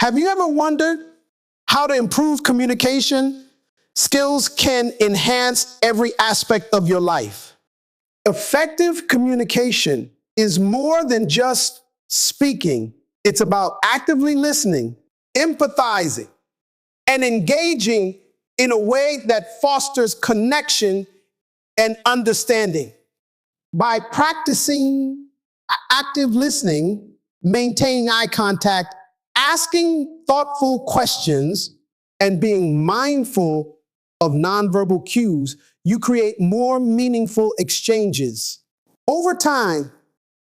Have you ever wondered how to improve communication? Skills can enhance every aspect of your life. Effective communication is more than just speaking. It's about actively listening, empathizing, and engaging in a way that fosters connection and understanding. By practicing active listening, maintaining eye contact, asking thoughtful questions, and being mindful of nonverbal cues, you create more meaningful exchanges. Over time,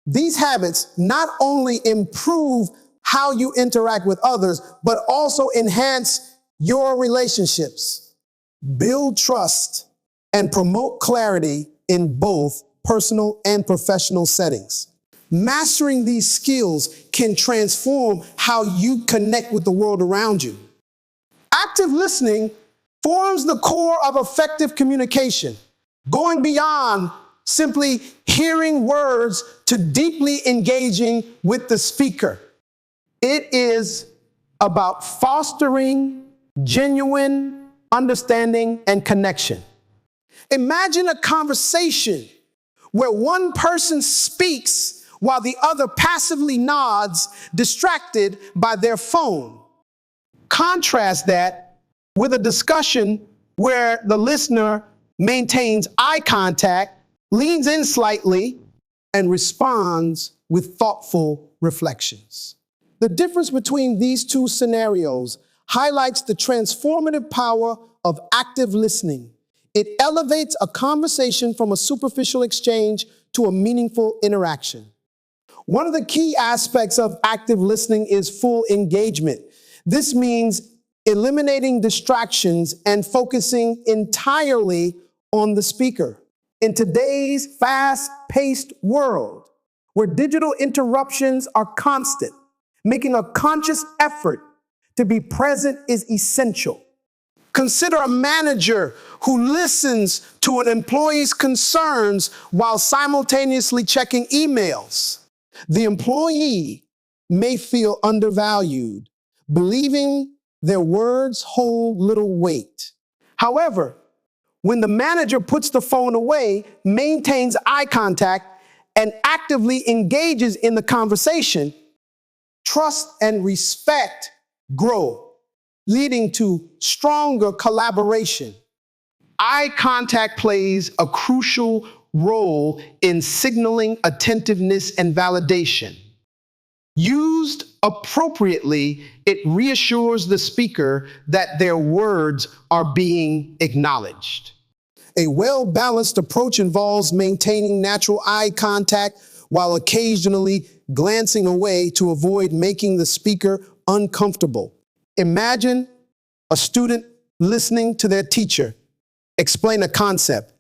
these habits not only improve how you interact with others, but also enhance your relationships, build trust, and promote clarity in both personal and professional settings. Mastering these skills can transform how you connect with the world around you. Active listening forms the core of effective communication, going beyond simply hearing words to deeply engaging with the speaker. It is about fostering genuine understanding and connection. Imagine a conversation where one person speaks while the other passively nods, distracted by their phone. Contrast that with a discussion where the listener maintains eye contact, leans in slightly, and responds with thoughtful reflections. The difference between these two scenarios highlights the transformative power of active listening. It elevates a conversation from a superficial exchange to a meaningful interaction. One of the key aspects of active listening is full engagement. This means eliminating distractions and focusing entirely on the speaker. In today's fast-paced world, where digital interruptions are constant, making a conscious effort to be present is essential. Consider a manager who listens to an employee's concerns while simultaneously checking emails. The employee may feel undervalued, believing their words hold little weight. However, when the manager puts the phone away, maintains eye contact, and actively engages in the conversation, trust and respect grow, leading to stronger collaboration. Eye contact plays a crucial role in signaling attentiveness and validation. Used appropriately, it reassures the speaker that their words are being acknowledged. A well-balanced approach involves maintaining natural eye contact while occasionally glancing away to avoid making the speaker uncomfortable. Imagine a student listening to their teacher explain a concept.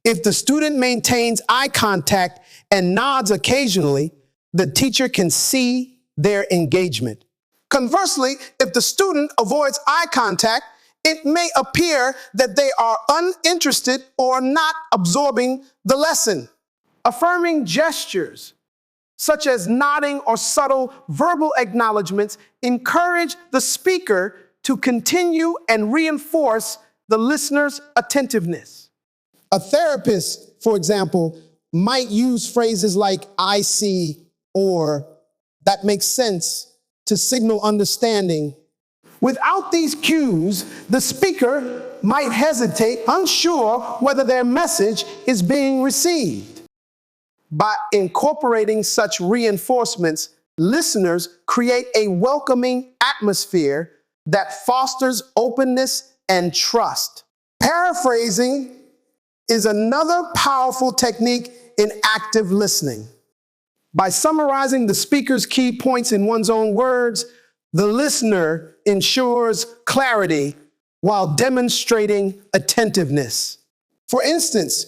If the student maintains eye contact and nods occasionally, the teacher can see their engagement. Conversely, if the student avoids eye contact, it may appear that they are uninterested or not absorbing the lesson. Affirming gestures, such as nodding or subtle verbal acknowledgments, encourage the speaker to continue and reinforce the listener's attentiveness. A therapist, for example, might use phrases like "I see" or "that makes sense" to signal understanding. Without these cues, the speaker might hesitate, unsure whether their message is being received. By incorporating such reinforcements, listeners create a welcoming atmosphere that fosters openness and trust. Paraphrasing is another powerful technique in active listening. By summarizing the speaker's key points in one's own words, the listener ensures clarity while demonstrating attentiveness. For instance,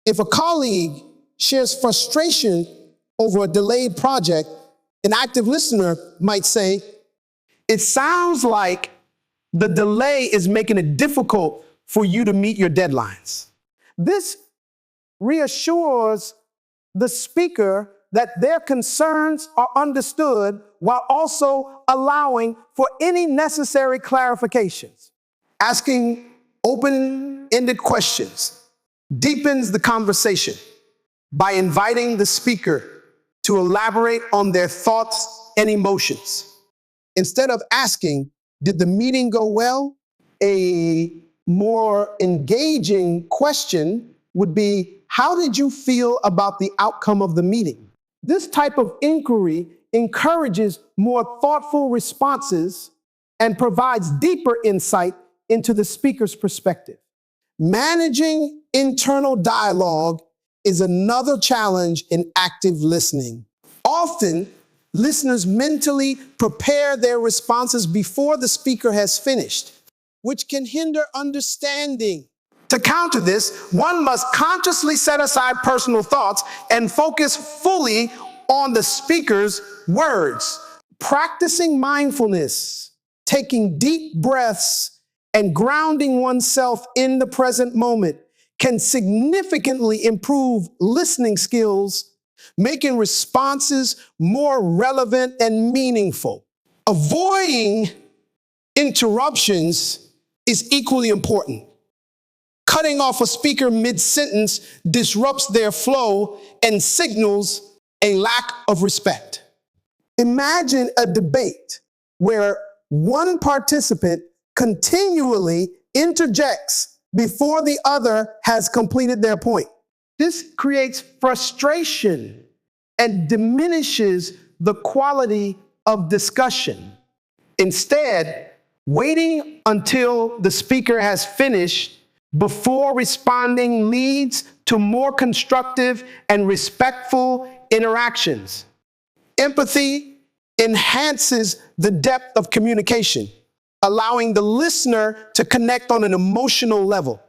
if a colleague shares frustration over a delayed project, an active listener might say, "It sounds like the delay is making it difficult for you to meet your deadlines." This reassures the speaker that their concerns are understood while also allowing for any necessary clarifications. Asking open-ended questions deepens the conversation by inviting the speaker to elaborate on their thoughts and emotions. Instead of asking, "Did the meeting go well?" a more engaging question would be, "How did you feel about the outcome of the meeting?" This type of inquiry encourages more thoughtful responses and provides deeper insight into the speaker's perspective. Managing internal dialogue is another challenge in active listening. Often, listeners mentally prepare their responses before the speaker has finished, which can hinder understanding. To counter this, one must consciously set aside personal thoughts and focus fully on the speaker's words. Practicing mindfulness, taking deep breaths, and grounding oneself in the present moment can significantly improve listening skills, making responses more relevant and meaningful. Avoiding interruptions is equally important. Cutting off a speaker mid-sentence disrupts their flow and signals a lack of respect. Imagine a debate where one participant continually interjects before the other has completed their point. This creates frustration and diminishes the quality of discussion. Instead, waiting until the speaker has finished before responding leads to more constructive and respectful interactions. Empathy enhances the depth of communication, allowing the listener to connect on an emotional level.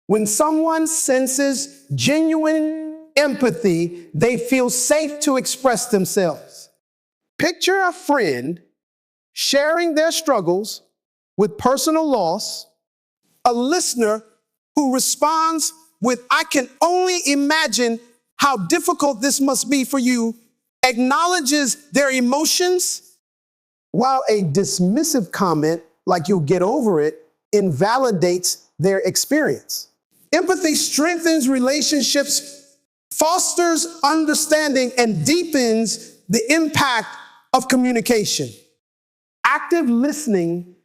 When someone senses genuine empathy, they feel safe to express themselves. Picture a friend sharing their struggles with personal loss, a listener who responds with, "I can only imagine how difficult this must be for you," acknowledges their emotions, while a dismissive comment, like "you'll get over it," invalidates their experience. Empathy strengthens relationships, fosters understanding, and deepens the impact of communication. Active listening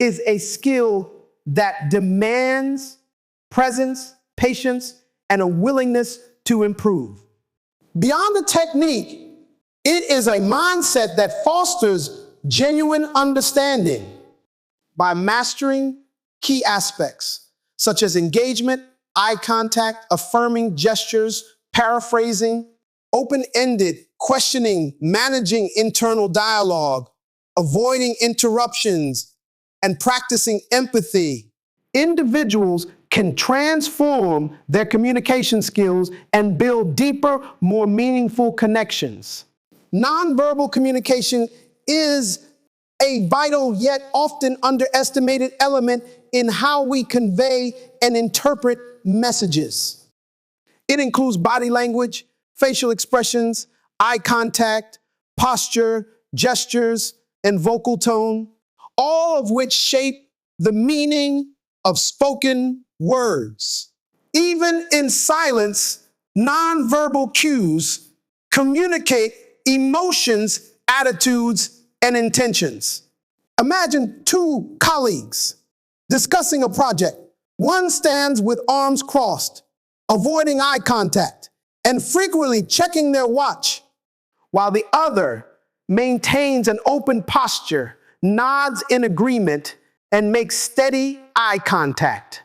is a skill that demands presence, patience, and a willingness to improve. Beyond the technique, it is a mindset that fosters genuine understanding. By mastering key aspects such as engagement, eye contact, affirming gestures, paraphrasing, open-ended questioning, managing internal dialogue, avoiding interruptions, and practicing empathy, individuals can transform their communication skills and build deeper, more meaningful connections. Nonverbal communication is a vital yet often underestimated element in how we convey and interpret messages. It includes body language, facial expressions, eye contact, posture, gestures, and vocal tone, all of which shape the meaning of spoken words. Even in silence, nonverbal cues communicate emotions, attitudes, and intentions. Imagine two colleagues discussing a project. One stands with arms crossed, avoiding eye contact, and frequently checking their watch, while the other maintains an open posture, nods in agreement, and makes steady eye contact.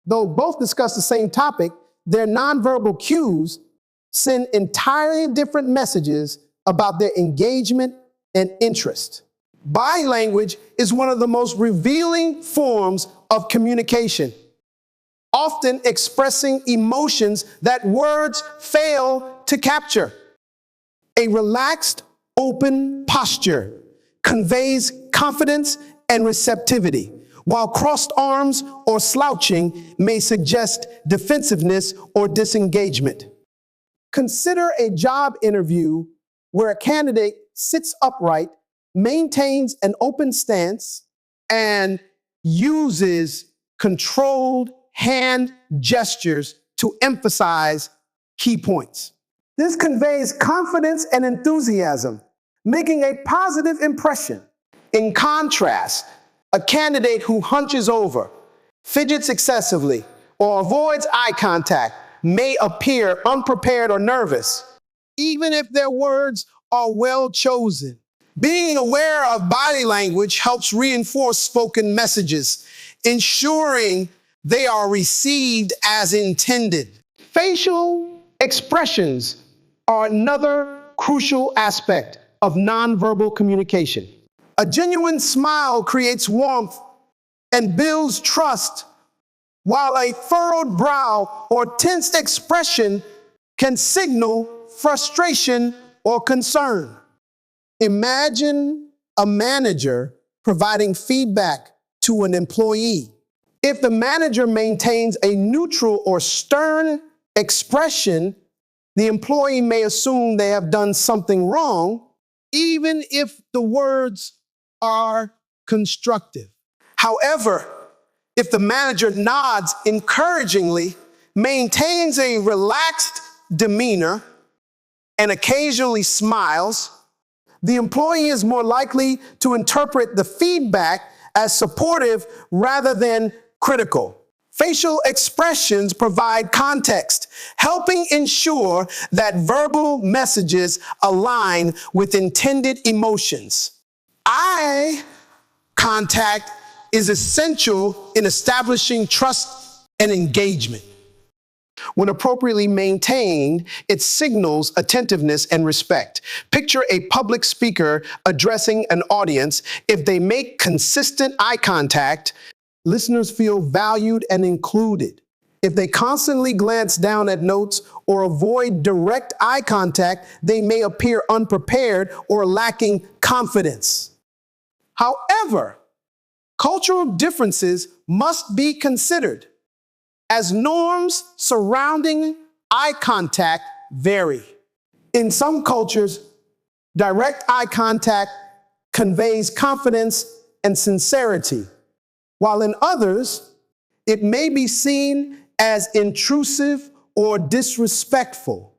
Though both discuss the same topic, their nonverbal cues send entirely different messages about their engagement and interest. Body language is one of the most revealing forms of communication, often expressing emotions that words fail to capture. A relaxed, open posture conveys confidence and receptivity, while crossed arms or slouching may suggest defensiveness or disengagement. Consider a job interview where a candidate sits upright, maintains an open stance, and uses controlled hand gestures to emphasize key points. This conveys confidence and enthusiasm, making a positive impression. In contrast, a candidate who hunches over, fidgets excessively, or avoids eye contact may appear unprepared or nervous, even if their words are well chosen. Being aware of body language helps reinforce spoken messages, ensuring they are received as intended. Facial expressions are another crucial aspect of nonverbal communication. A genuine smile creates warmth and builds trust, while a furrowed brow or tensed expression can signal frustration or concern. Imagine a manager providing feedback to an employee. If the manager maintains a neutral or stern expression, the employee may assume they have done something wrong, even if the words are constructive. However, if the manager nods encouragingly, maintains a relaxed demeanor, and occasionally smiles, the employee is more likely to interpret the feedback as supportive rather than critical. Facial expressions provide context, helping ensure that verbal messages align with intended emotions. Eye contact is essential in establishing trust and engagement. When appropriately maintained, it signals attentiveness and respect. Picture a public speaker addressing an audience. If they make consistent eye contact, listeners feel valued and included. If they constantly glance down at notes or avoid direct eye contact, they may appear unprepared or lacking confidence. However, cultural differences must be considered, as norms surrounding eye contact vary. In some cultures, direct eye contact conveys confidence and sincerity, while in others, it may be seen as intrusive or disrespectful.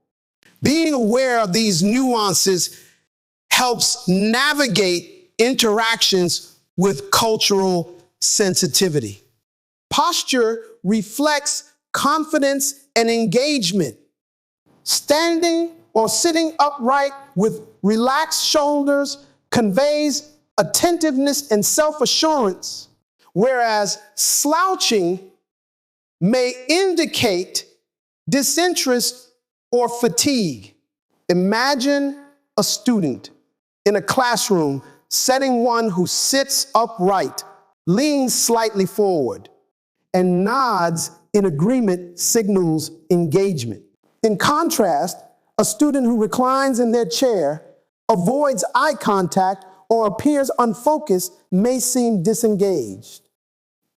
Being aware of these nuances helps navigate interactions with cultural sensitivity. Posture reflects confidence and engagement. Standing or sitting upright with relaxed shoulders conveys attentiveness and self-assurance, whereas slouching may indicate disinterest or fatigue. Imagine a student in a classroom setting one who sits upright, leans slightly forward, and nods in agreement signals engagement. In contrast, a student who reclines in their chair, avoids eye contact, or appears unfocused may seem disengaged.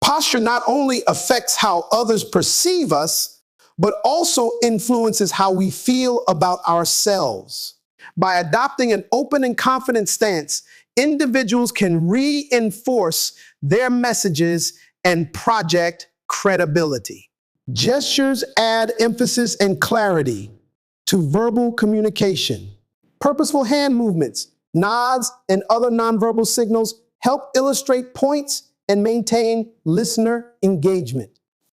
Posture not only affects how others perceive us, but also influences how we feel about ourselves. By adopting an open and confident stance, individuals can reinforce their messages and project credibility. Gestures add emphasis and clarity to verbal communication. Purposeful hand movements, nods, and other nonverbal signals help illustrate points and maintain listener engagement.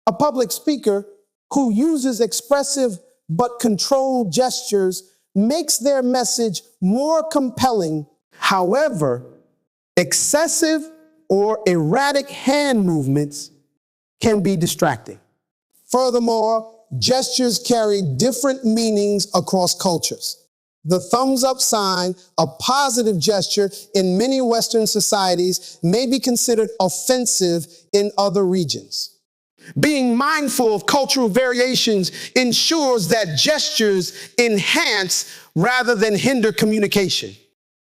A public speaker who uses expressive but controlled gestures makes their message more compelling. However, excessive or erratic hand movements can be distracting. Furthermore, gestures carry different meanings across cultures. The thumbs up sign, a positive gesture in many Western societies, may be considered offensive in other regions. Being mindful of cultural variations ensures that gestures enhance rather than hinder communication.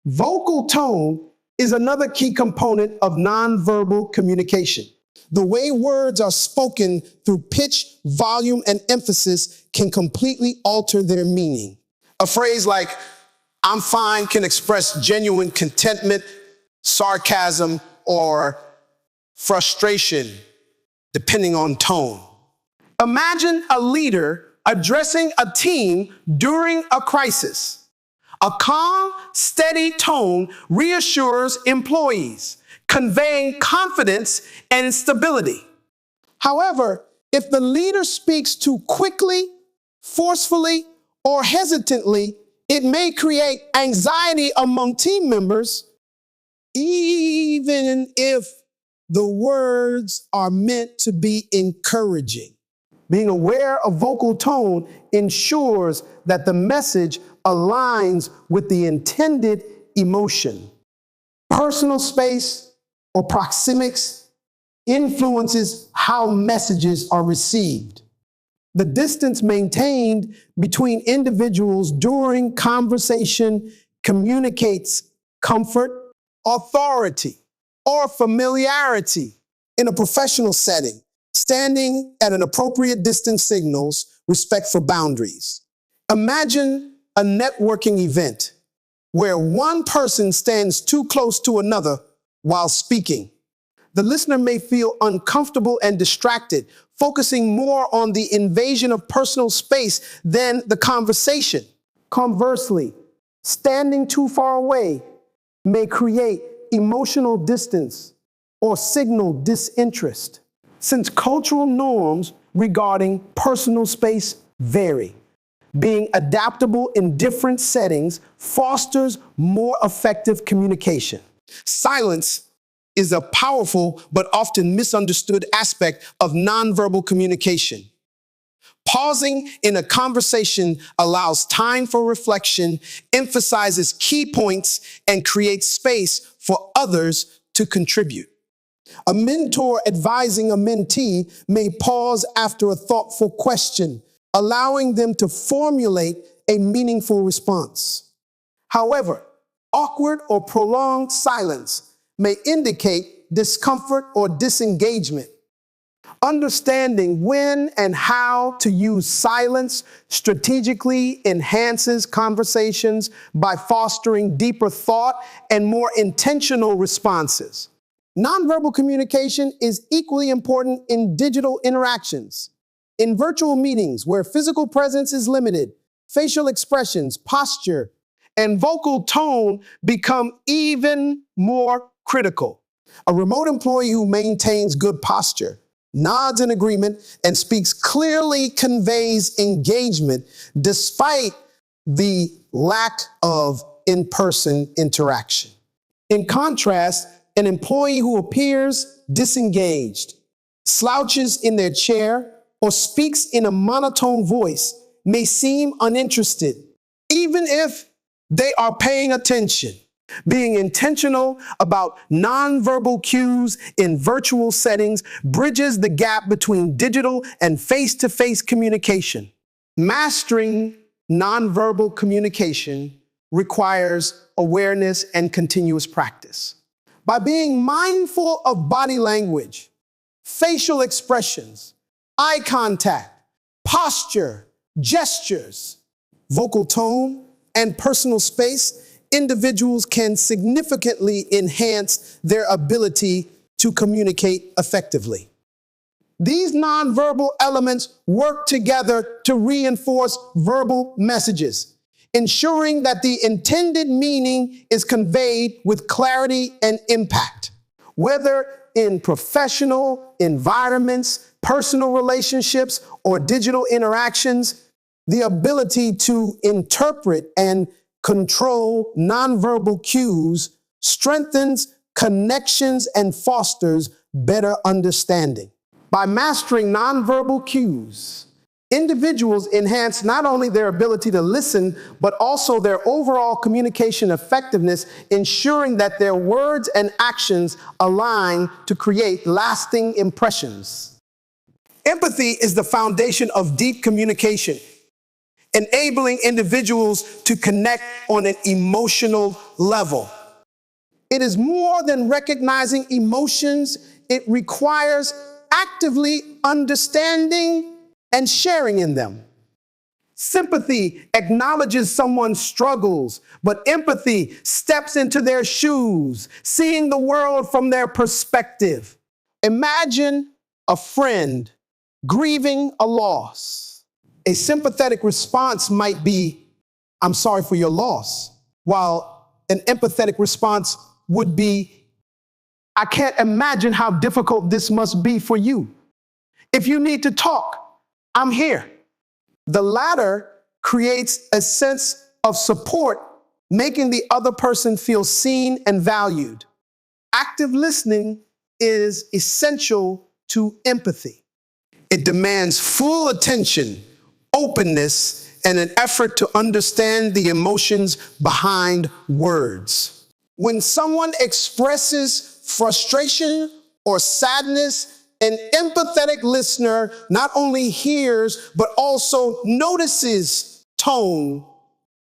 Vocal tone is another key component of nonverbal communication. The way words are spoken through pitch, volume, and emphasis can completely alter their meaning. A phrase like, "I'm fine," can express genuine contentment, sarcasm, or frustration, depending on tone. Imagine a leader addressing a team during a crisis. A calm, steady tone reassures employees, conveying confidence and stability. However, if the leader speaks too quickly, forcefully, or hesitantly, it may create anxiety among team members, even if the words are meant to be encouraging. Being aware of vocal tone ensures that the message aligns with the intended emotion. Personal space or proxemics influences how messages are received. The distance maintained between individuals during conversation communicates comfort, authority, or familiarity. In a professional setting, standing at an appropriate distance signals respect for boundaries. Imagine a networking event where one person stands too close to another while speaking. The listener may feel uncomfortable and distracted, focusing more on the invasion of personal space than the conversation. Conversely, standing too far away may create emotional distance or signal disinterest. Since cultural norms regarding personal space vary, being adaptable in different settings fosters more effective communication. Silence is a powerful but often misunderstood aspect of nonverbal communication. Pausing in a conversation allows time for reflection, emphasizes key points, and creates space for others to contribute. A mentor advising a mentee may pause after a thoughtful question, allowing them to formulate a meaningful response. However, awkward or prolonged silence may indicate discomfort or disengagement. Understanding when and how to use silence strategically enhances conversations by fostering deeper thought and more intentional responses. Nonverbal communication is equally important in digital interactions. In virtual meetings where physical presence is limited, facial expressions, posture, and vocal tone become even more critical. A remote employee who maintains good posture, nods in agreement, and speaks clearly conveys engagement despite the lack of in-person interaction. In contrast, an employee who appears disengaged, slouches in their chair, or speaks in a monotone voice may seem uninterested, even if they are paying attention. Being intentional about nonverbal cues in virtual settings bridges the gap between digital and face-to-face communication. Mastering nonverbal communication requires awareness and continuous practice. By being mindful of body language, facial expressions, eye contact, posture, gestures, vocal tone, and personal space, individuals can significantly enhance their ability to communicate effectively. These nonverbal elements work together to reinforce verbal messages, ensuring that the intended meaning is conveyed with clarity and impact. Whether in professional environments, personal relationships, or digital interactions, the ability to interpret and control nonverbal cues strengthens connections and fosters better understanding. By mastering nonverbal cues, individuals enhance not only their ability to listen, but also their overall communication effectiveness, ensuring that their words and actions align to create lasting impressions. Empathy is the foundation of deep communication, enabling individuals to connect on an emotional level. It is more than recognizing emotions, it requires actively understanding and sharing in them. Sympathy acknowledges someone's struggles, but empathy steps into their shoes, seeing the world from their perspective. Imagine a friend grieving a loss. A sympathetic response might be, "I'm sorry for your loss," while an empathetic response would be, "I can't imagine how difficult this must be for you. If you need to talk, I'm here." The latter creates a sense of support, making the other person feel seen and valued. Active listening is essential to empathy. It demands full attention, openness, and an effort to understand the emotions behind words. When someone expresses frustration or sadness, an empathetic listener not only hears, but also notices tone,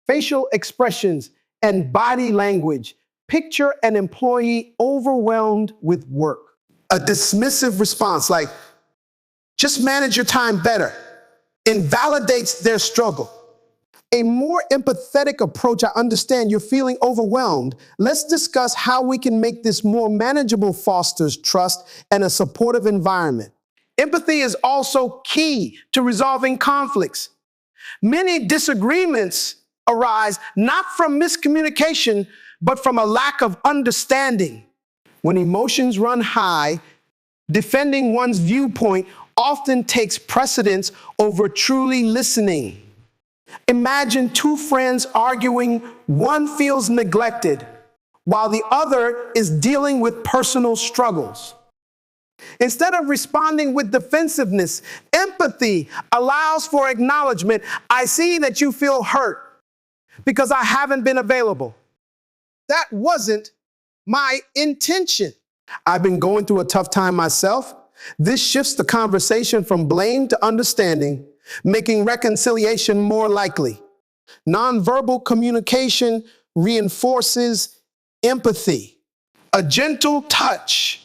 facial expressions, and body language. Picture an employee overwhelmed with work. A dismissive response like, "Just manage your time better," invalidates their struggle. A more empathetic approach, "I understand you're feeling overwhelmed. Let's discuss how we can make this more manageable," fosters trust and a supportive environment. Empathy is also key to resolving conflicts. Many disagreements arise not from miscommunication, but from a lack of understanding. When emotions run high, defending one's viewpoint often takes precedence over truly listening. Imagine two friends arguing. One feels neglected, while the other is dealing with personal struggles. Instead of responding with defensiveness, empathy allows for acknowledgement. "I see that you feel hurt because I haven't been available. That wasn't my intention. I've been going through a tough time myself." This shifts the conversation from blame to understanding, making reconciliation more likely. Nonverbal communication reinforces empathy. A gentle touch,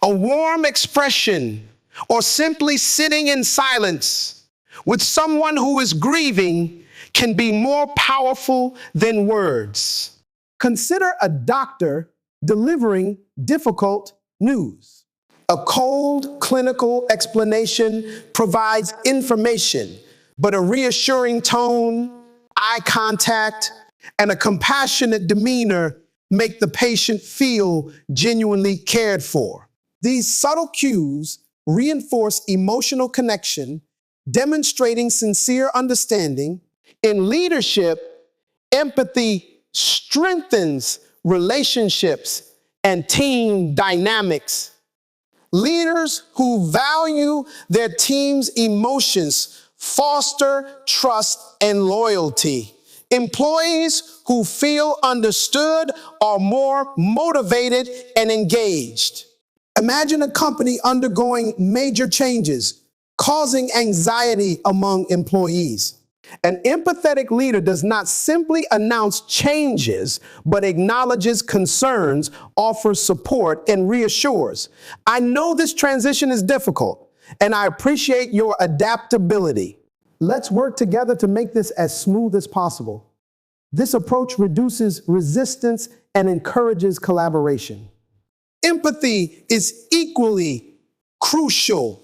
a warm expression, or simply sitting in silence with someone who is grieving can be more powerful than words. Consider a doctor delivering difficult news. A cold clinical explanation provides information, but a reassuring tone, eye contact, and a compassionate demeanor make the patient feel genuinely cared for. These subtle cues reinforce emotional connection, demonstrating sincere understanding. In leadership, empathy strengthens relationships and team dynamics. Leaders who value their team's emotions foster trust and loyalty. Employees who feel understood are more motivated and engaged. Imagine a company undergoing major changes, causing anxiety among employees. An empathetic leader does not simply announce changes, but acknowledges concerns, offers support, and reassures. "I know this transition is difficult, and I appreciate your adaptability. Let's work together to make this as smooth as possible." This approach reduces resistance and encourages collaboration. Empathy is equally crucial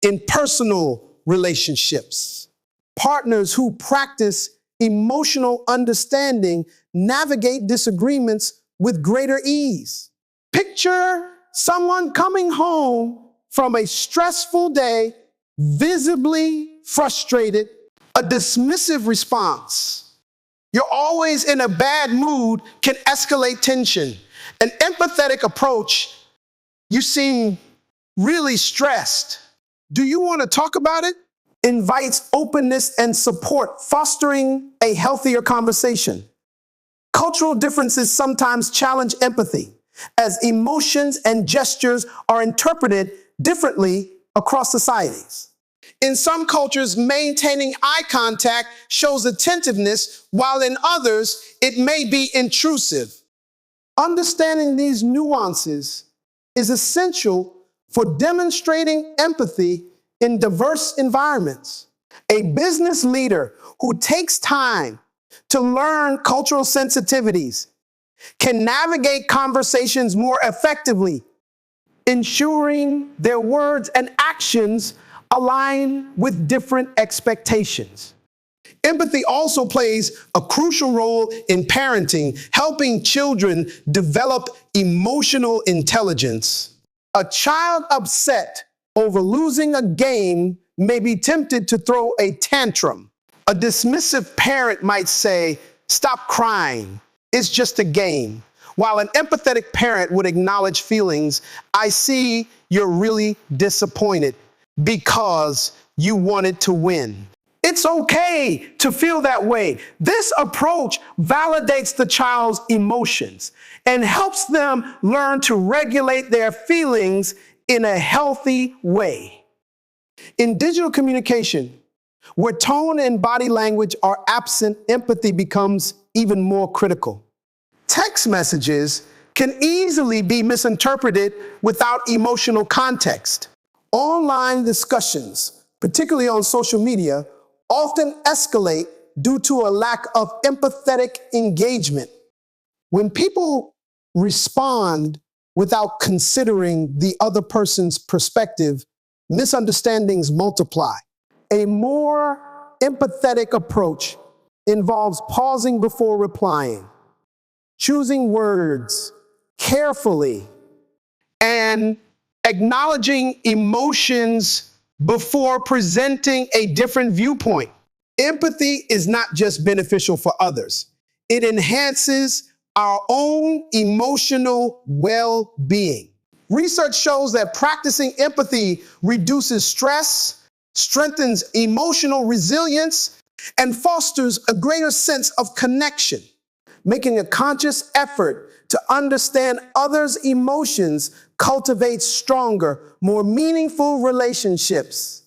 in personal relationships. Partners who practice emotional understanding navigate disagreements with greater ease. Picture someone coming home from a stressful day, visibly frustrated. A dismissive response, "You're always in a bad mood," can escalate tension. An empathetic approach, "You seem really stressed. Do you want to talk about it?" invites openness and support, fostering a healthier conversation. Cultural differences sometimes challenge empathy, as emotions and gestures are interpreted differently across societies. In some cultures, maintaining eye contact shows attentiveness, while in others, it may be intrusive. Understanding these nuances is essential for demonstrating empathy in diverse environments. A business leader who takes time to learn cultural sensitivities can navigate conversations more effectively, ensuring their words and actions align with different expectations. Empathy also plays a crucial role in parenting, helping children develop emotional intelligence. A child upset over losing a game may be tempted to throw a tantrum. A dismissive parent might say, "Stop crying, it's just a game." While an empathetic parent would acknowledge feelings, "I see you're really disappointed because you wanted to win." It's okay to feel that way. This approach validates the child's emotions and helps them learn to regulate their feelings in a healthy way. In digital communication, where tone and body language are absent, empathy becomes even more critical. Text messages can easily be misinterpreted without emotional context. Online discussions, particularly on social media, often escalate due to a lack of empathetic engagement. When people respond without considering the other person's perspective, misunderstandings multiply. A more empathetic approach involves pausing before replying, choosing words carefully, and acknowledging emotions before presenting a different viewpoint. Empathy is not just beneficial for others, it enhances our own emotional well-being. Research shows that practicing empathy reduces stress, strengthens emotional resilience, and fosters a greater sense of connection. Making a conscious effort to understand others' emotions cultivates stronger, more meaningful relationships.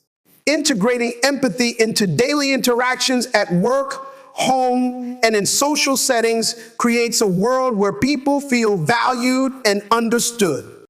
Integrating empathy into daily interactions at work, home, and in social settings creates a world where people feel valued and understood.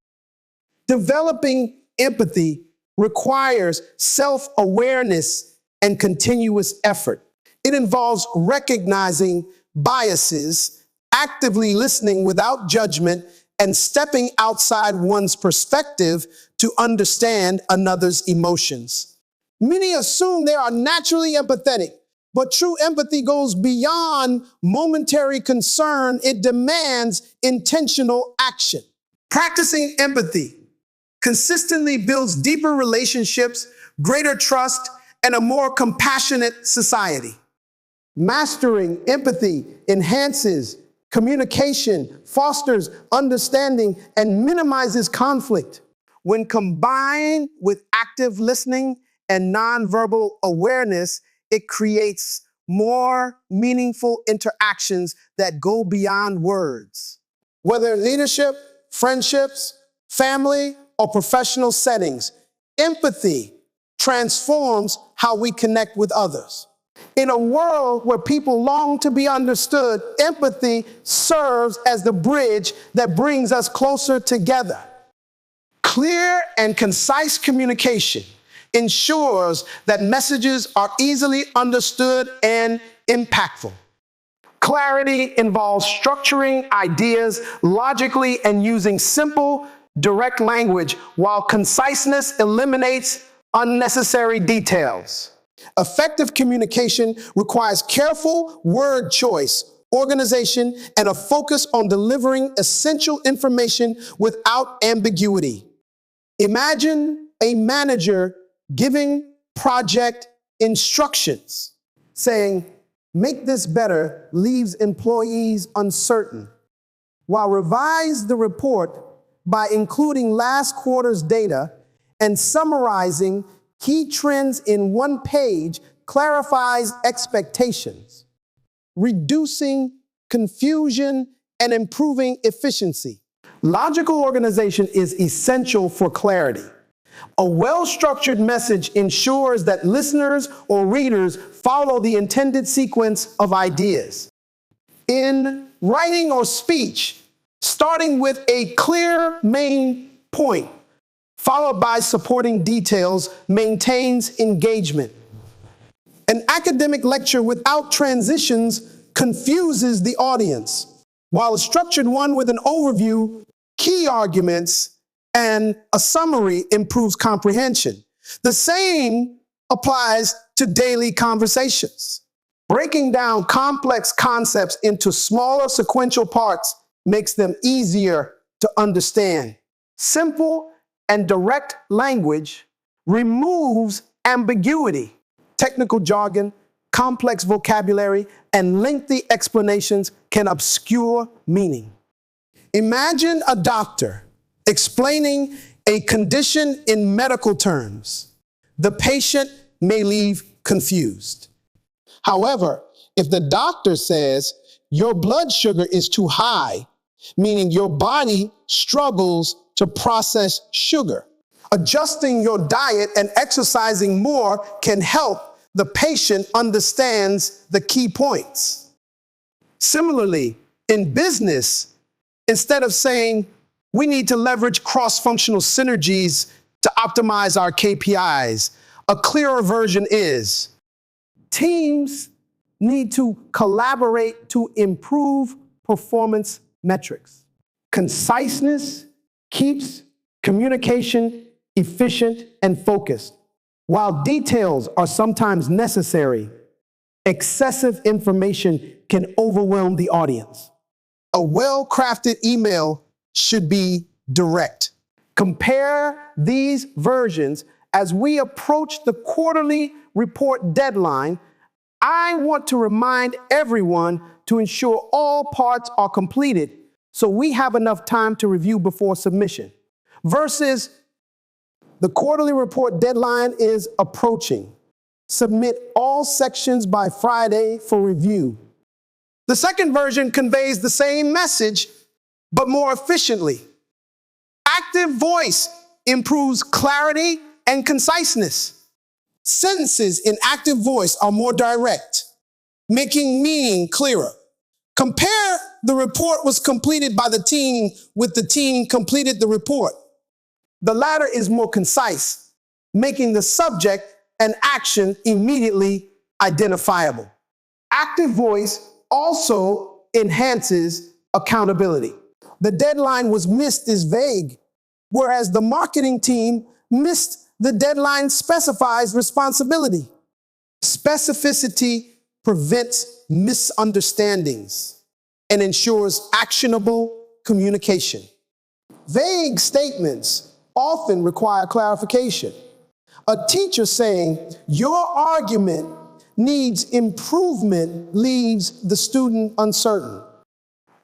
Developing empathy requires self-awareness and continuous effort. It involves recognizing biases, actively listening without judgment, and stepping outside one's perspective to understand another's emotions. Many assume they are naturally empathetic, but true empathy goes beyond momentary concern. It demands intentional action. Practicing empathy consistently builds deeper relationships, greater trust, and a more compassionate society. Mastering empathy enhances communication, fosters understanding, and minimizes conflict. When combined with active listening and nonverbal awareness, it creates more meaningful interactions that go beyond words. Whether in leadership, friendships, family, or professional settings, empathy transforms how we connect with others. In a world where people long to be understood, empathy serves as the bridge that brings us closer together. Clear and concise communication ensures that messages are easily understood and impactful. Clarity involves structuring ideas logically and using simple, direct language, while conciseness eliminates unnecessary details. Effective communication requires careful word choice, organization, and a focus on delivering essential information without ambiguity. Imagine a manager giving project instructions, saying, "Make this better," leaves employees uncertain, while revise the report by including last quarter's data and summarizing key trends in one page clarifies expectations, reducing confusion and improving efficiency. Logical organization is essential for clarity. A well-structured message ensures that listeners or readers follow the intended sequence of ideas. In writing or speech, starting with a clear main point, followed by supporting details, maintains engagement. An academic lecture without transitions confuses the audience, while a structured one with an overview, key arguments, and a summary improves comprehension. The same applies to daily conversations. Breaking down complex concepts into smaller sequential parts makes them easier to understand. Simple and direct language removes ambiguity. Technical jargon, complex vocabulary, and lengthy explanations can obscure meaning. Imagine a doctor explaining a condition in medical terms. The patient may leave confused. However, if the doctor says your blood sugar is too high, meaning your body struggles to process sugar, adjusting your diet and exercising more can help the patient understands the key points. Similarly, in business, instead of saying we need to leverage cross-functional synergies to optimize our KPIs, a clearer version is teams need to collaborate to improve performance metrics. Conciseness keeps communication efficient and focused. While details are sometimes necessary, excessive information can overwhelm the audience. A well-crafted email should be direct. Compare these versions as we approach the quarterly report deadline. I want to remind everyone to ensure all parts are completed so we have enough time to review before submission. Versus the quarterly report deadline is approaching. Submit all sections by Friday for review. The second version conveys the same message, but more efficiently. Active voice improves clarity and conciseness. Sentences in active voice are more direct, making meaning clearer. Compare the report was completed by the team with the team completed the report. The latter is more concise, making the subject and action immediately identifiable. Active voice also enhances accountability. The deadline was missed is vague, whereas the marketing team missed the deadline specifies responsibility. Specificity prevents misunderstandings and ensures actionable communication. Vague statements often require clarification. A teacher saying, "Your argument needs improvement," leaves the student uncertain.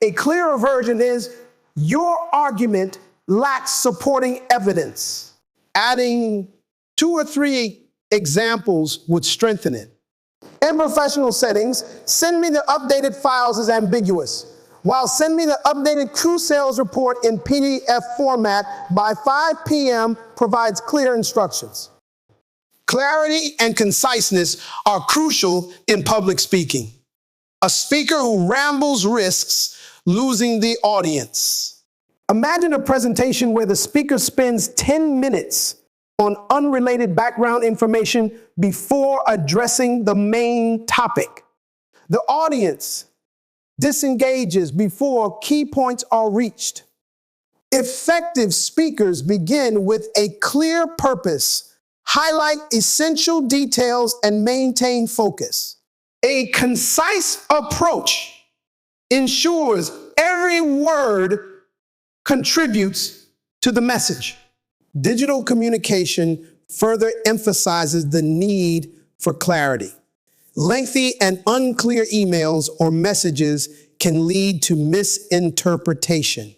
A clearer version is, "Your argument lacks supporting evidence." Adding 2 or 3 examples would strengthen it. In professional settings, "Send me the updated files" is ambiguous, while "Send me the updated crew sales report in PDF format by 5 p.m. provides clear instructions. Clarity and conciseness are crucial in public speaking. A speaker who rambles risks losing the audience. Imagine a presentation where the speaker spends 10 minutes on unrelated background information before addressing the main topic. The audience disengages before key points are reached. Effective speakers begin with a clear purpose, highlight essential details, and maintain focus. A concise approach ensures every word contributes to the message. Digital communication further emphasizes the need for clarity. Lengthy and unclear emails or messages can lead to misinterpretation.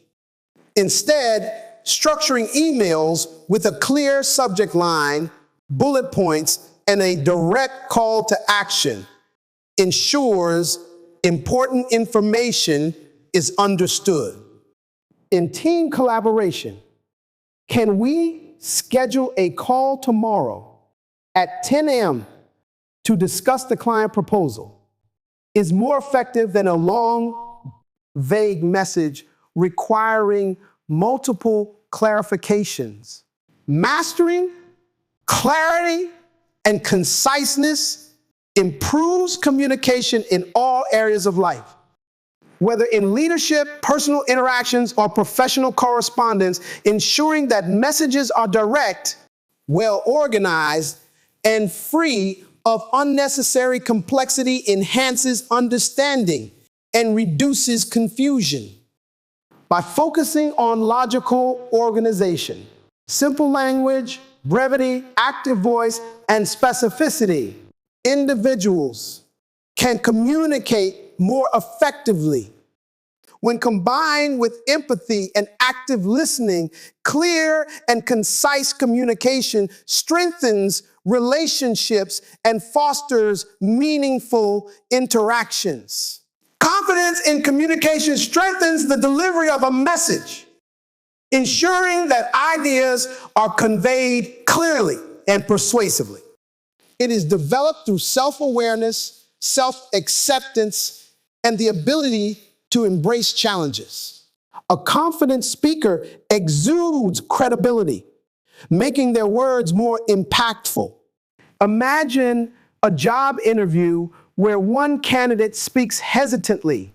Instead, structuring emails with a clear subject line, bullet points, and a direct call to action ensures important information is understood. In team collaboration, can we schedule a call tomorrow at 10 a.m. to discuss the client proposal? Is more effective than a long, vague message requiring multiple clarifications. Mastering clarity and conciseness improves communication in all areas of life. Whether in leadership, personal interactions, or professional correspondence, ensuring that messages are direct, well organized, and free of unnecessary complexity enhances understanding and reduces confusion. By focusing on logical organization, simple language, brevity, active voice, and specificity, individuals can communicate more effectively. When combined with empathy and active listening, clear and concise communication strengthens relationships and fosters meaningful interactions. Confidence in communication strengthens the delivery of a message, ensuring that ideas are conveyed clearly and persuasively. It is developed through self-awareness, self-acceptance, and the ability to embrace challenges. A confident speaker exudes credibility, making their words more impactful. Imagine a job interview where one candidate speaks hesitantly,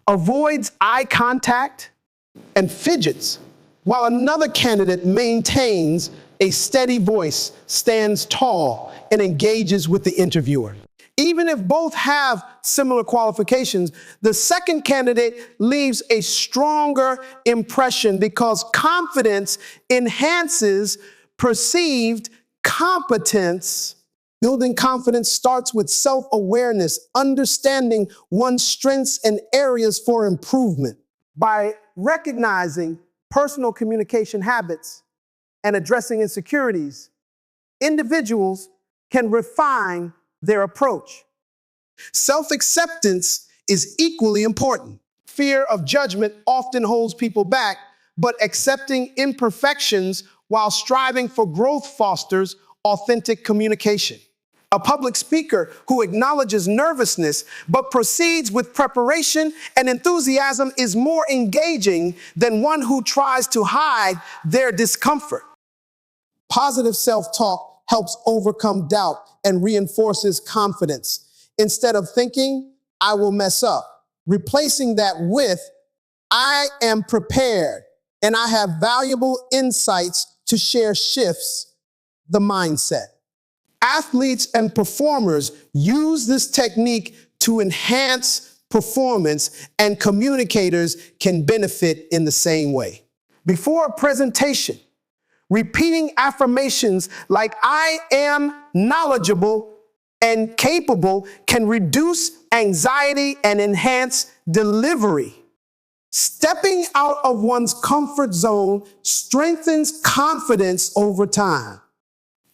avoids eye contact, and fidgets, while another candidate maintains a steady voice, stands tall, and engages with the interviewer. Even if both have similar qualifications, the second candidate leaves a stronger impression because confidence enhances perceived competence. Building confidence starts with self-awareness, understanding one's strengths and areas for improvement. By recognizing personal communication habits and addressing insecurities, individuals can refine their approach. Self-acceptance is equally important. Fear of judgment often holds people back, but accepting imperfections while striving for growth fosters authentic communication. A public speaker who acknowledges nervousness but proceeds with preparation and enthusiasm is more engaging than one who tries to hide their discomfort. Positive self-talk helps overcome doubt and reinforces confidence. Instead of thinking, I will mess up, replacing that with, I am prepared and I have valuable insights to share shifts the mindset. Athletes and performers use this technique to enhance performance, and communicators can benefit in the same way. Before a presentation, repeating affirmations like I am knowledgeable and capable can reduce anxiety and enhance delivery. Stepping out of one's comfort zone strengthens confidence over time.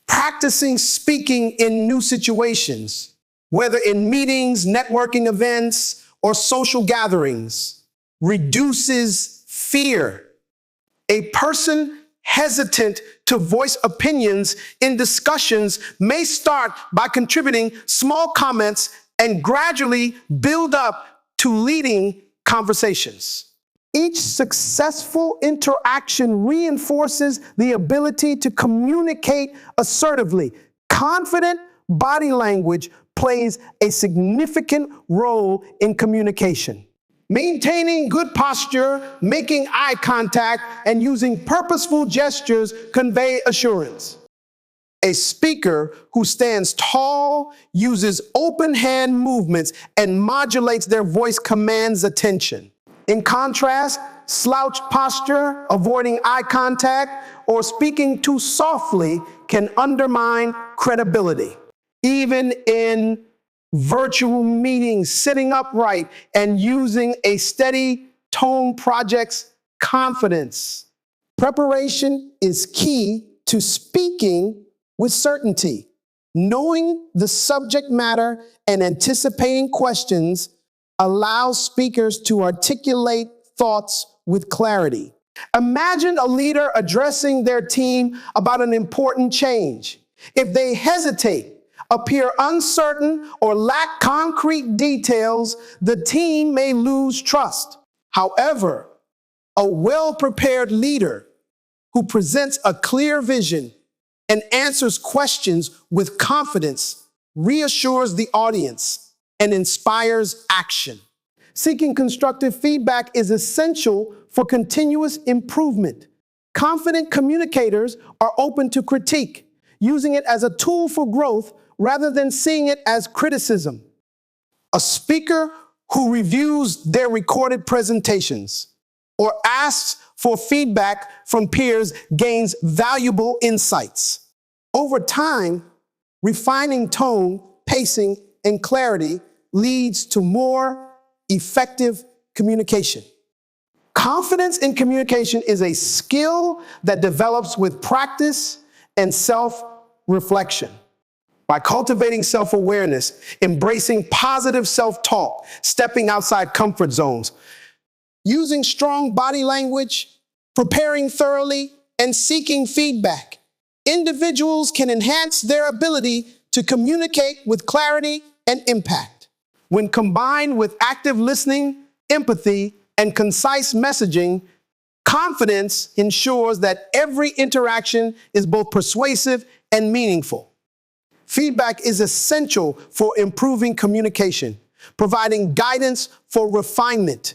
Practicing speaking in new situations, whether in meetings, networking events, or social gatherings, reduces fear. A person hesitant to voice opinions in discussions may start by contributing small comments and gradually build up to leading conversations. Each successful interaction reinforces the ability to communicate assertively. Confident body language plays a significant role in communication. Maintaining good posture, making eye contact, and using purposeful gestures convey assurance. A speaker who stands tall, uses open hand movements, and modulates their voice commands attention. In contrast, slouched posture, avoiding eye contact, or speaking too softly can undermine credibility. Even in virtual meetings, sitting upright and using a steady tone projects confidence. Preparation is key to speaking with certainty. Knowing the subject matter and anticipating questions allows speakers to articulate thoughts with clarity. Imagine a leader addressing their team about an important change. If they hesitate, appear uncertain, or lack concrete details, the team may lose trust. However, a well-prepared leader who presents a clear vision and answers questions with confidence reassures the audience and inspires action. Seeking constructive feedback is essential for continuous improvement. Confident communicators are open to critique, using it as a tool for growth rather than seeing it as criticism. A speaker who reviews their recorded presentations or asks for feedback from peers gains valuable insights. Over time, refining tone, pacing, and clarity leads to more effective communication. Confidence in communication is a skill that develops with practice and self-reflection. By cultivating self-awareness, embracing positive self-talk, stepping outside comfort zones, using strong body language, preparing thoroughly, and seeking feedback, individuals can enhance their ability to communicate with clarity and impact. When combined with active listening, empathy, and concise messaging, confidence ensures that every interaction is both persuasive and meaningful. Feedback is essential for improving communication, providing guidance for refinement.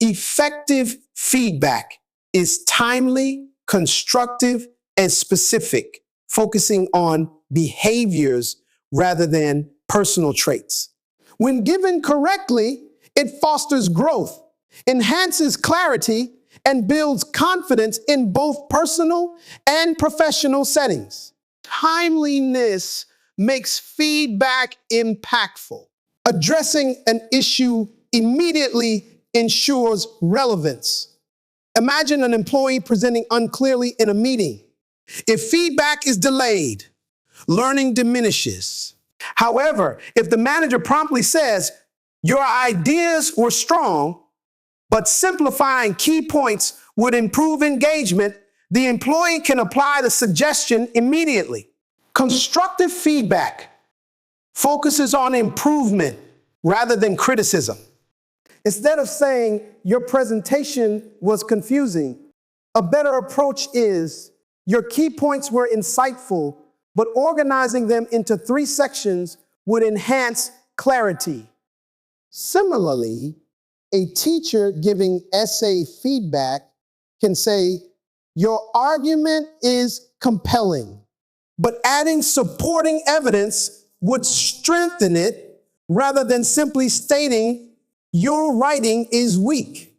Effective feedback is timely, constructive, and specific, focusing on behaviors rather than personal traits. When given correctly, it fosters growth, enhances clarity, and builds confidence in both personal and professional settings. Timeliness makes feedback impactful. Addressing an issue immediately ensures relevance. Imagine an employee presenting unclearly in a meeting. If feedback is delayed, learning diminishes. However, if the manager promptly says, "Your ideas were strong, but simplifying key points would improve engagement," the employee can apply the suggestion immediately. Constructive feedback focuses on improvement rather than criticism. Instead of saying your presentation was confusing, a better approach is your key points were insightful, but organizing them into 3 sections would enhance clarity. Similarly, a teacher giving essay feedback can say, "Your argument is compelling," but adding supporting evidence would strengthen it rather than simply stating, "Your writing is weak."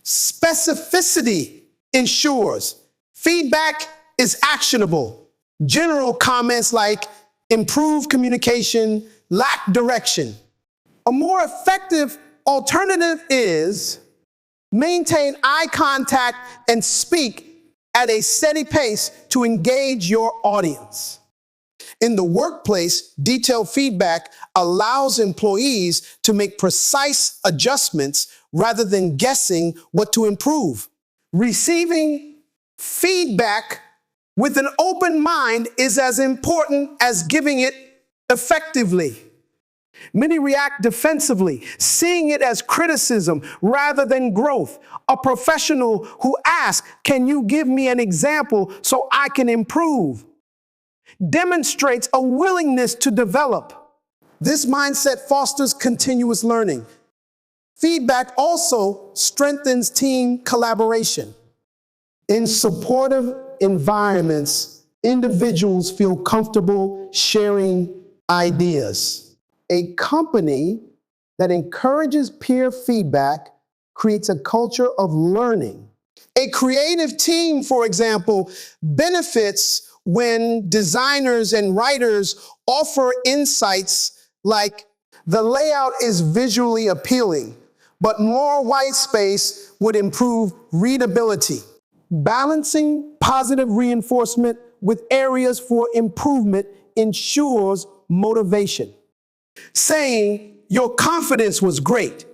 Specificity ensures feedback is actionable. General comments like "improve communication," "lack direction." A more effective alternative is maintain eye contact and speak at a steady pace to engage your audience. In the workplace, detailed feedback allows employees to make precise adjustments rather than guessing what to improve. Receiving feedback with an open mind is as important as giving it effectively. Many react defensively, seeing it as criticism rather than growth. A professional who asks, "Can you give me an example so I can improve?" demonstrates a willingness to develop. This mindset fosters continuous learning. Feedback also strengthens team collaboration. In supportive environments, individuals feel comfortable sharing ideas. A company that encourages peer feedback creates a culture of learning. A creative team, for example, benefits when designers and writers offer insights like, "The layout is visually appealing, but more white space would improve readability." Balancing positive reinforcement with areas for improvement ensures motivation. Saying, "Your confidence was great,"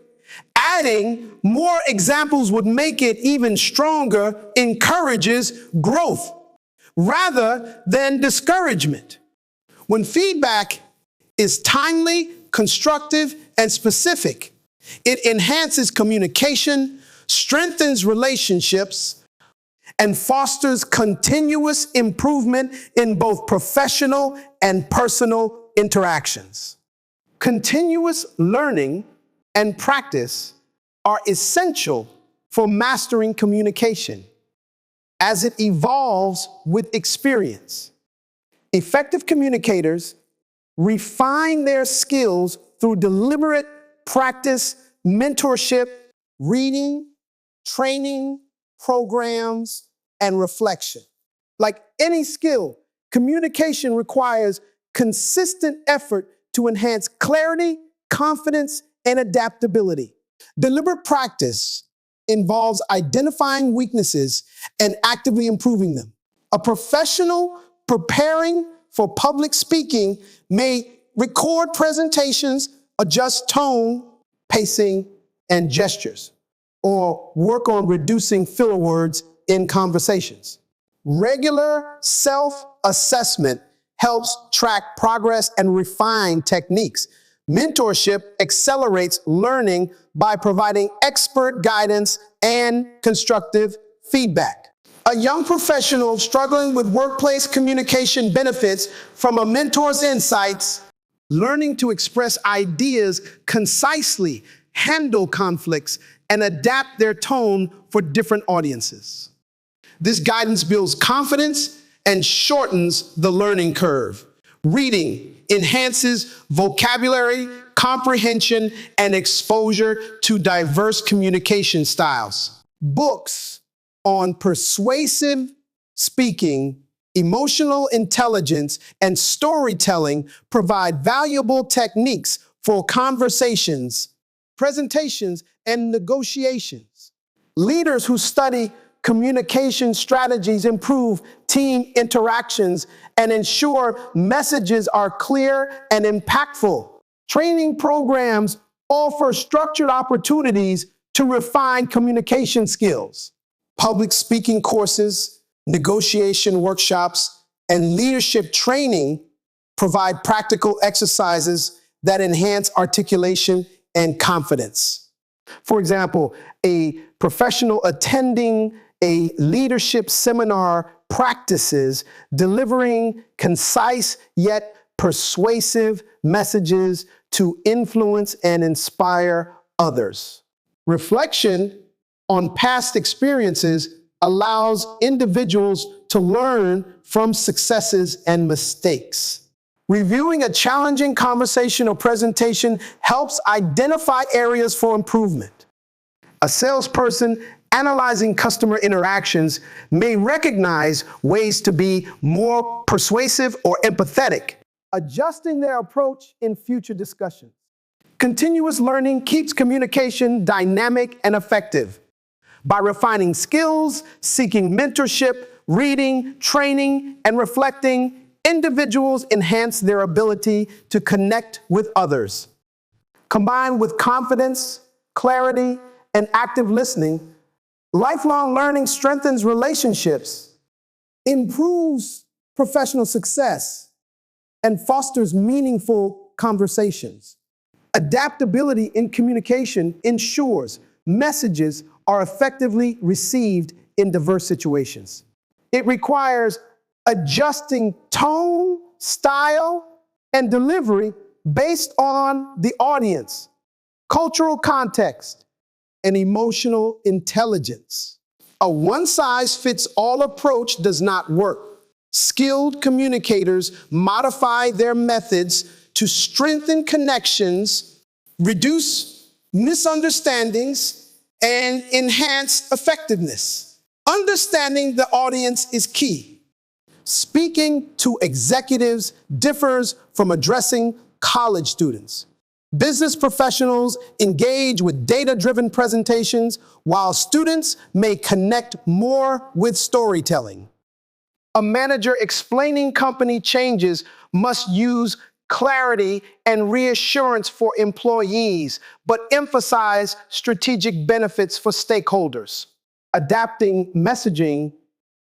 adding "more examples would make it even stronger," encourages growth rather than discouragement. When feedback is timely, constructive, and specific, it enhances communication, strengthens relationships, and fosters continuous improvement in both professional and personal interactions. Continuous learning and practice are essential for mastering communication as it evolves with experience. Effective communicators refine their skills through deliberate practice, mentorship, reading, training, programs, and reflection. Like any skill, communication requires consistent effort to enhance clarity, confidence, and adaptability. Deliberate practice involves identifying weaknesses and actively improving them. A professional preparing for public speaking may record presentations, adjust tone, pacing, and gestures, or work on reducing filler words in conversations. Regular self-assessment helps track progress and refine techniques. Mentorship accelerates learning by providing expert guidance and constructive feedback. A young professional struggling with workplace communication benefits from a mentor's insights, learning to express ideas concisely, handle conflicts, and adapt their tone for different audiences. This guidance builds confidence and shortens the learning curve. Reading enhances vocabulary, comprehension, and exposure to diverse communication styles. Books on persuasive speaking, emotional intelligence, and storytelling provide valuable techniques for conversations, presentations, and negotiations. Leaders who study communication strategies improve team interactions and ensure messages are clear and impactful. Training programs offer structured opportunities to refine communication skills. Public speaking courses, negotiation workshops, and leadership training provide practical exercises that enhance articulation and confidence. For example, a professional attending a leadership seminar practices delivering concise yet persuasive messages to influence and inspire others. Reflection on past experiences allows individuals to learn from successes and mistakes. Reviewing a challenging conversation or presentation helps identify areas for improvement. A salesperson analyzing customer interactions may recognize ways to be more persuasive or empathetic, adjusting their approach in future discussions. Continuous learning keeps communication dynamic and effective. By refining skills, seeking mentorship, reading, training, and reflecting, individuals enhance their ability to connect with others. Combined with confidence, clarity, and active listening, lifelong learning strengthens relationships, improves professional success, and fosters meaningful conversations. Adaptability in communication ensures messages are effectively received in diverse situations. It requires adjusting tone, style, and delivery based on the audience, cultural context, and emotional intelligence. A one-size-fits-all approach does not work. Skilled communicators modify their methods to strengthen connections, reduce misunderstandings, and enhance effectiveness. Understanding the audience is key. Speaking to executives differs from addressing college students. Business professionals engage with data-driven presentations, while students may connect more with storytelling. A manager explaining company changes must use clarity and reassurance for employees, but emphasize strategic benefits for stakeholders. Adapting messaging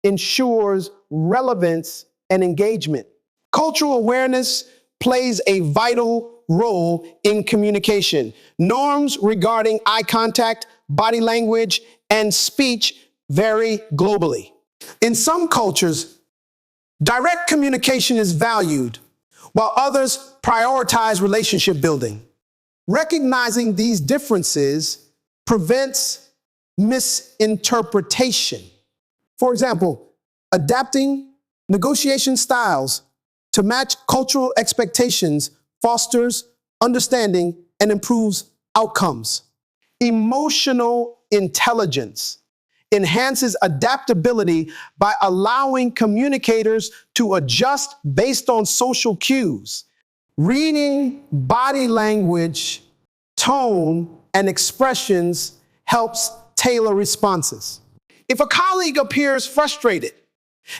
ensures relevance and engagement. Cultural awareness plays a vital role in communication. Norms regarding eye contact, body language, and speech vary globally. In some cultures, direct communication is valued, while others prioritize relationship building. Recognizing these differences prevents misinterpretation. For example, adapting negotiation styles to match cultural expectations fosters understanding and improves outcomes. Emotional intelligence enhances adaptability by allowing communicators to adjust based on social cues. Reading body language, tone, and expressions helps tailor responses. If a colleague appears frustrated,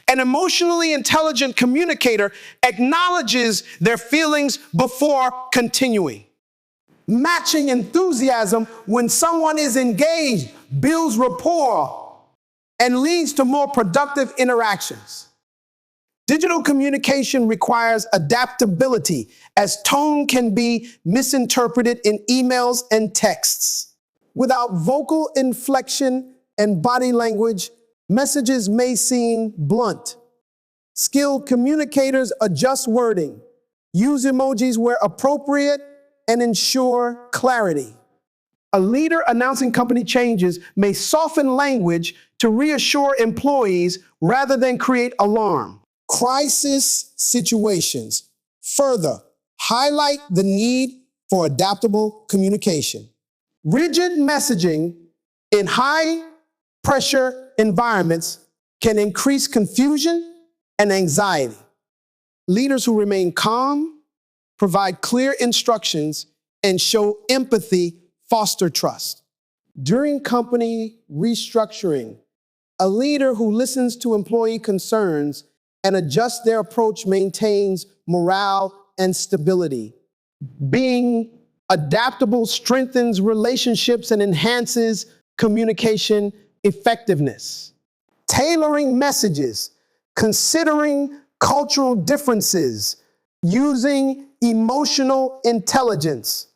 an emotionally intelligent communicator acknowledges their feelings before continuing. Matching enthusiasm when someone is engaged builds rapport and leads to more productive interactions. Digital communication requires adaptability, as tone can be misinterpreted in emails and texts. Without vocal inflection and body language, messages may seem blunt. Skilled communicators adjust wording, use emojis where appropriate, and ensure clarity. A leader announcing company changes may soften language to reassure employees rather than create alarm. Crisis situations further highlight the need for adaptable communication. Rigid messaging in high-pressure environments can increase confusion and anxiety. Leaders who remain calm, provide clear instructions, and show empathy foster trust. During company restructuring, a leader who listens to employee concerns and adjusts their approach maintains morale and stability. Being adaptable strengthens relationships and enhances communication effectiveness. Tailoring messages, considering cultural differences, using emotional intelligence,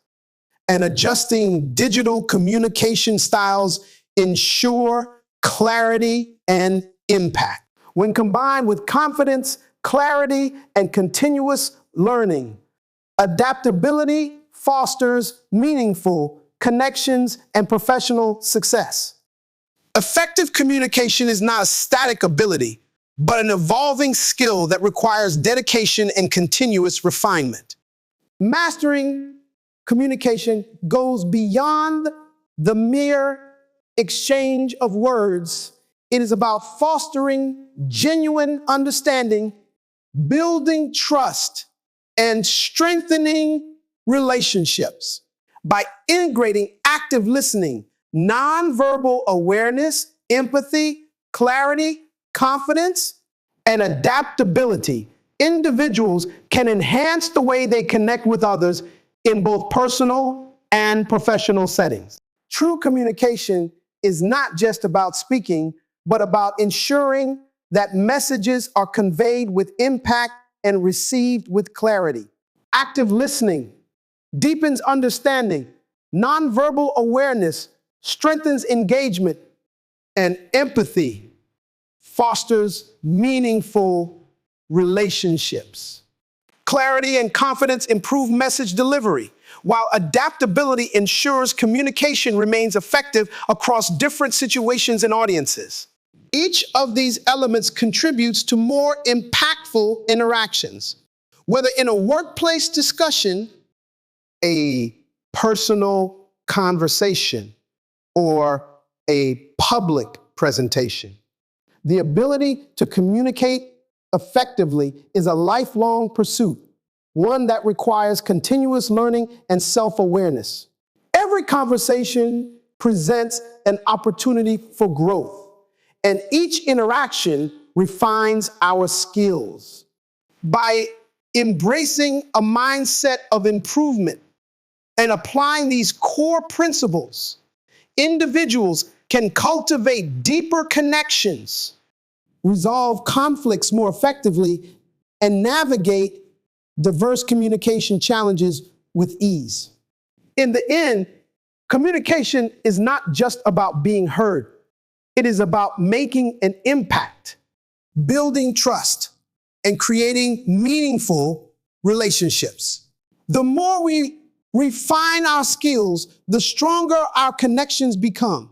and adjusting digital communication styles ensure clarity and impact. When combined with confidence, clarity, and continuous learning, adaptability fosters meaningful connections and professional success. Effective communication is not a static ability, but an evolving skill that requires dedication and continuous refinement. Mastering communication goes beyond the mere exchange of words. It is about fostering genuine understanding, building trust, and strengthening relationships. By integrating active listening, nonverbal awareness, empathy, clarity, confidence, and adaptability, individuals can enhance the way they connect with others in both personal and professional settings. True communication is not just about speaking, but about ensuring that messages are conveyed with impact and received with clarity. Active listening deepens understanding, nonverbal awareness strengthens engagement, and empathy fosters meaningful relationships. Clarity and confidence improve message delivery, while adaptability ensures communication remains effective across different situations and audiences. Each of these elements contributes to more impactful interactions, whether in a workplace discussion, a personal conversation, or a public presentation. The ability to communicate effectively is a lifelong pursuit, one that requires continuous learning and self-awareness. Every conversation presents an opportunity for growth, and each interaction refines our skills. By embracing a mindset of improvement and applying these core principles, individuals can cultivate deeper connections, resolve conflicts more effectively, and navigate diverse communication challenges with ease. In the end, communication is not just about being heard. It is about making an impact. building trust, and creating meaningful relationships. The more we refine our skills, the stronger our connections become.